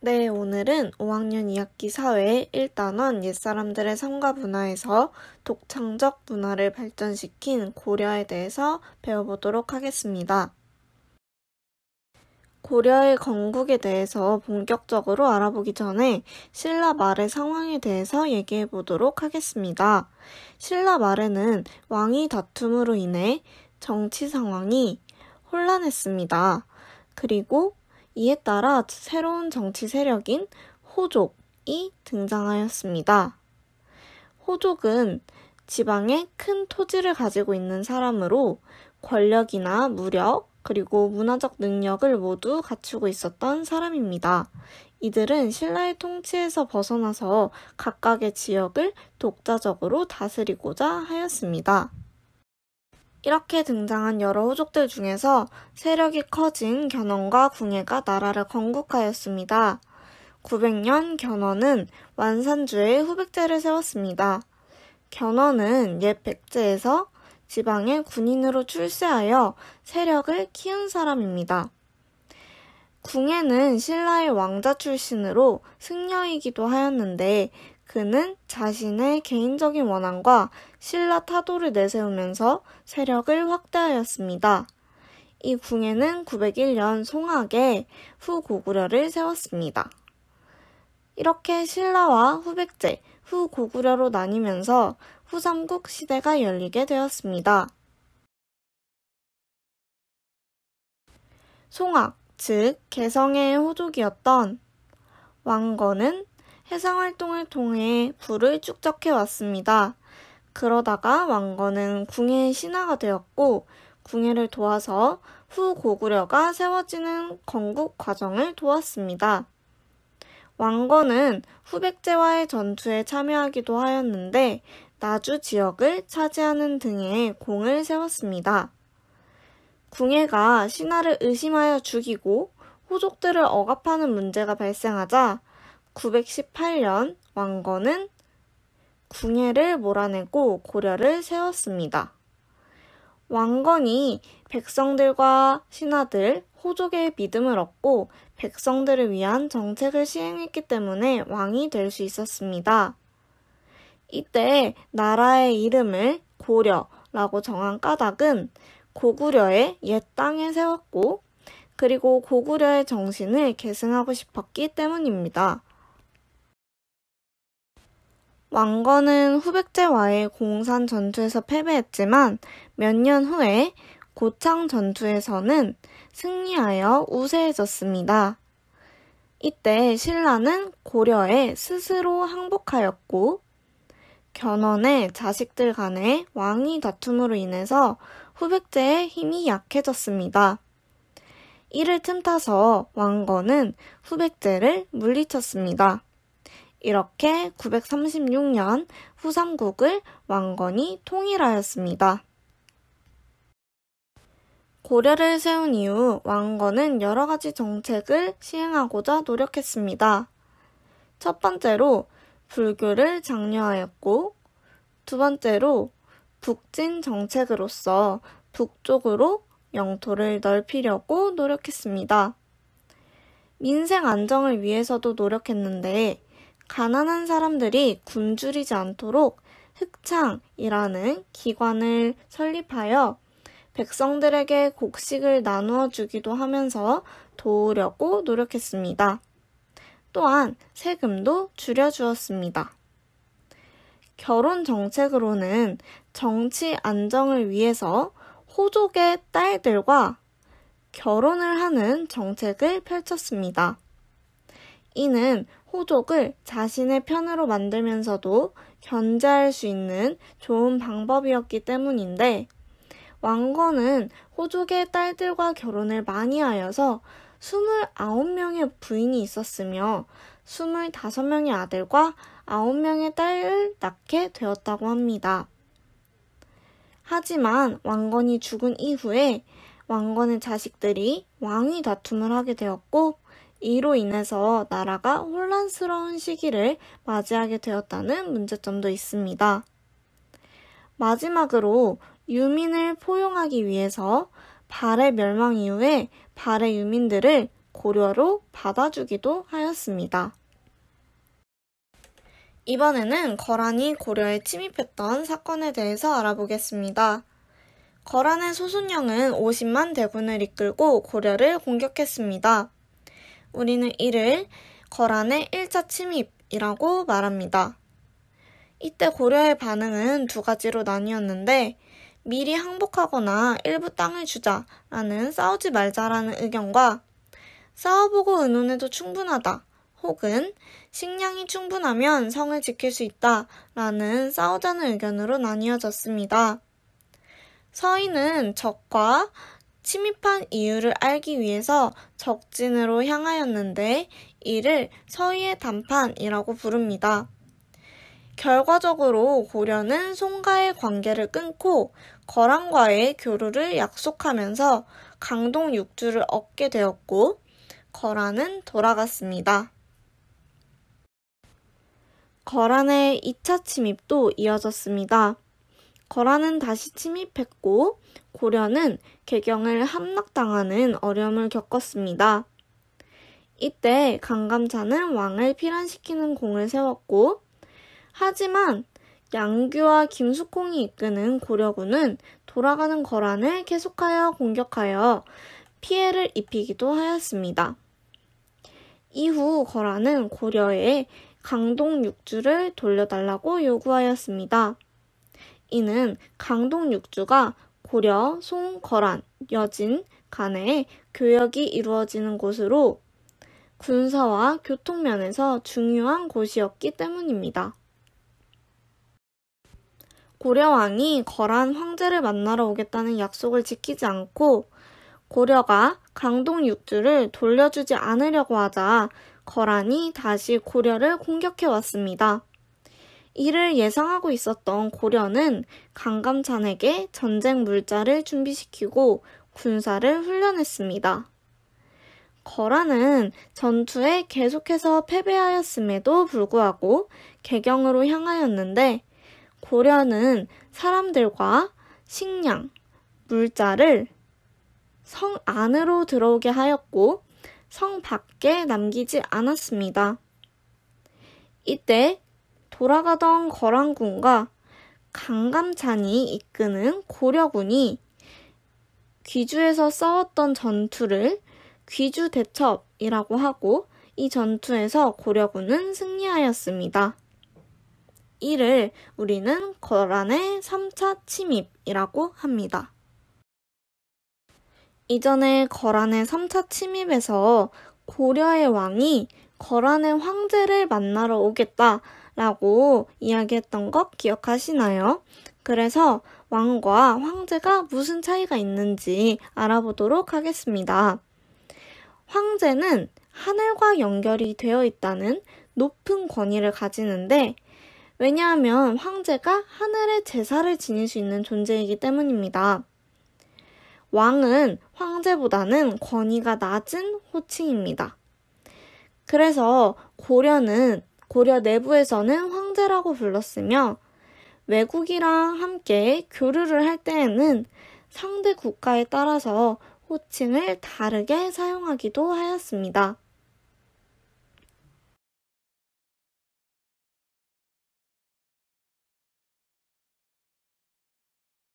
네, 오늘은 5학년 2학기 사회 1단원 옛사람들의 삶과 문화에서 독창적 문화를 발전시킨 고려에 대해서 배워보도록 하겠습니다. 고려의 건국에 대해서 본격적으로 알아보기 전에 신라 말의 상황에 대해서 얘기해 보도록 하겠습니다. 신라 말에는 왕위 다툼으로 인해 정치 상황이 혼란했습니다. 그리고 이에 따라 새로운 정치 세력인 호족이 등장하였습니다. 호족은 지방에 큰 토지를 가지고 있는 사람으로 권력이나 무력, 그리고 문화적 능력을 모두 갖추고 있었던 사람입니다. 이들은 신라의 통치에서 벗어나서 각각의 지역을 독자적으로 다스리고자 하였습니다. 이렇게 등장한 여러 호족들 중에서 세력이 커진 견훤과 궁예가 나라를 건국하였습니다. 900년 견훤은 완산주에 후백제를 세웠습니다. 견훤은 옛 백제에서 지방에 군인으로 출세하여 세력을 키운 사람입니다. 궁예는 신라의 왕자 출신으로 승려이기도 하였는데 그는 자신의 개인적인 원한과 신라 타도를 내세우면서 세력을 확대하였습니다. 이 궁예는 901년 송악에 후고구려를 세웠습니다. 이렇게 신라와 후백제, 후고구려로 나뉘면서 후삼국 시대가 열리게 되었습니다. 송악, 즉 개성의 호족이었던 왕건은 해상활동을 통해 부를 축적해왔습니다. 그러다가 왕건은 궁예의 신하가 되었고 궁예를 도와서 후고구려가 세워지는 건국 과정을 도왔습니다. 왕건은 후백제와의 전투에 참여하기도 하였는데 나주 지역을 차지하는 등의 공을 세웠습니다. 궁예가 신하를 의심하여 죽이고 호족들을 억압하는 문제가 발생하자 918년 왕건은 궁예를 몰아내고 고려를 세웠습니다. 왕건이 백성들과 신하들, 호족의 믿음을 얻고 백성들을 위한 정책을 시행했기 때문에 왕이 될 수 있었습니다. 이때 나라의 이름을 고려라고 정한 까닭은 고구려의 옛 땅에 세웠고 그리고 고구려의 정신을 계승하고 싶었기 때문입니다. 왕건은 후백제와의 공산 전투에서 패배했지만 몇 년 후에 고창 전투에서는 승리하여 우세해졌습니다. 이때 신라는 고려에 스스로 항복하였고 견훤의 자식들 간의 왕위 다툼으로 인해서 후백제의 힘이 약해졌습니다. 이를 틈타서 왕건은 후백제를 물리쳤습니다. 이렇게 936년 후삼국을 왕건이 통일하였습니다. 고려를 세운 이후 왕건은 여러 가지 정책을 시행하고자 노력했습니다. 첫 번째로 불교를 장려하였고 두 번째로 북진 정책으로서 북쪽으로 영토를 넓히려고 노력했습니다. 민생 안정을 위해서도 노력했는데 가난한 사람들이 굶주리지 않도록 흑창이라는 기관을 설립하여 백성들에게 곡식을 나누어 주기도 하면서 도우려고 노력했습니다. 또한 세금도 줄여주었습니다. 결혼 정책으로는 정치 안정을 위해서 호족의 딸들과 결혼을 하는 정책을 펼쳤습니다. 이는 호족을 자신의 편으로 만들면서도 견제할 수 있는 좋은 방법이었기 때문인데 왕건은 호족의 딸들과 결혼을 많이 하여서 29명의 부인이 있었으며 25명의 아들과 9명의 딸을 낳게 되었다고 합니다. 하지만 왕건이 죽은 이후에 왕건의 자식들이 왕위 다툼을 하게 되었고 이로 인해서 나라가 혼란스러운 시기를 맞이하게 되었다는 문제점도 있습니다. 마지막으로 유민을 포용하기 위해서 발해 멸망 이후에 발해 유민들을 고려로 받아주기도 하였습니다. 이번에는 거란이 고려에 침입했던 사건에 대해서 알아보겠습니다. 거란의 소순영은 50만 대군을 이끌고 고려를 공격했습니다. 우리는 이를 거란의 1차 침입이라고 말합니다. 이때 고려의 반응은 두 가지로 나뉘었는데 미리 항복하거나 일부 땅을 주자라는 싸우지 말자라는 의견과 싸워보고 의논해도 충분하다 혹은 식량이 충분하면 성을 지킬 수 있다라는 싸우자는 의견으로 나뉘어졌습니다. 서인은 적과 침입한 이유를 알기 위해서 적진으로 향하였는데 이를 서희의 담판이라고 부릅니다. 결과적으로 고려는 송가의 관계를 끊고 거란과의 교류를 약속하면서 강동 6주를 얻게 되었고 거란은 돌아갔습니다. 거란의 2차 침입도 이어졌습니다. 거란은 다시 침입했고 고려는 개경을 함락당하는 어려움을 겪었습니다. 이때 강감찬은 왕을 피란시키는 공을 세웠고 하지만 양규와 김숙홍이 이끄는 고려군은 돌아가는 거란을 계속하여 공격하여 피해를 입히기도 하였습니다. 이후 거란은 고려에 강동 6주를 돌려달라고 요구하였습니다. 이는 강동 6주가 고려, 송, 거란, 여진, 간에 교역이 이루어지는 곳으로 군사와 교통면에서 중요한 곳이었기 때문입니다. 고려왕이 거란 황제를 만나러 오겠다는 약속을 지키지 않고 고려가 강동 6주를 돌려주지 않으려고 하자 거란이 다시 고려를 공격해 왔습니다. 이를 예상하고 있었던 고려는 강감찬에게 전쟁 물자를 준비시키고 군사를 훈련했습니다. 거란은 전투에 계속해서 패배하였음에도 불구하고 개경으로 향하였는데 고려는 사람들과 식량, 물자를 성 안으로 들어오게 하였고 성 밖에 남기지 않았습니다. 이때 돌아가던 거란군과 강감찬이 이끄는 고려군이 귀주에서 싸웠던 전투를 귀주대첩이라고 하고 이 전투에서 고려군은 승리하였습니다. 이를 우리는 거란의 3차 침입이라고 합니다. 이전에 거란의 3차 침입에서 고려의 왕이 거란의 황제를 만나러 오겠다라고 이야기했던 것 기억하시나요? 그래서 왕과 황제가 무슨 차이가 있는지 알아보도록 하겠습니다. 황제는 하늘과 연결이 되어 있다는 높은 권위를 가지는데 왜냐하면 황제가 하늘의 제사를 지닐 수 있는 존재이기 때문입니다. 왕은 황제보다는 권위가 낮은 호칭입니다. 그래서 고려 내부에서는 황제라고 불렀으며 외국이랑 함께 교류를 할 때에는 상대 국가에 따라서 호칭을 다르게 사용하기도 하였습니다.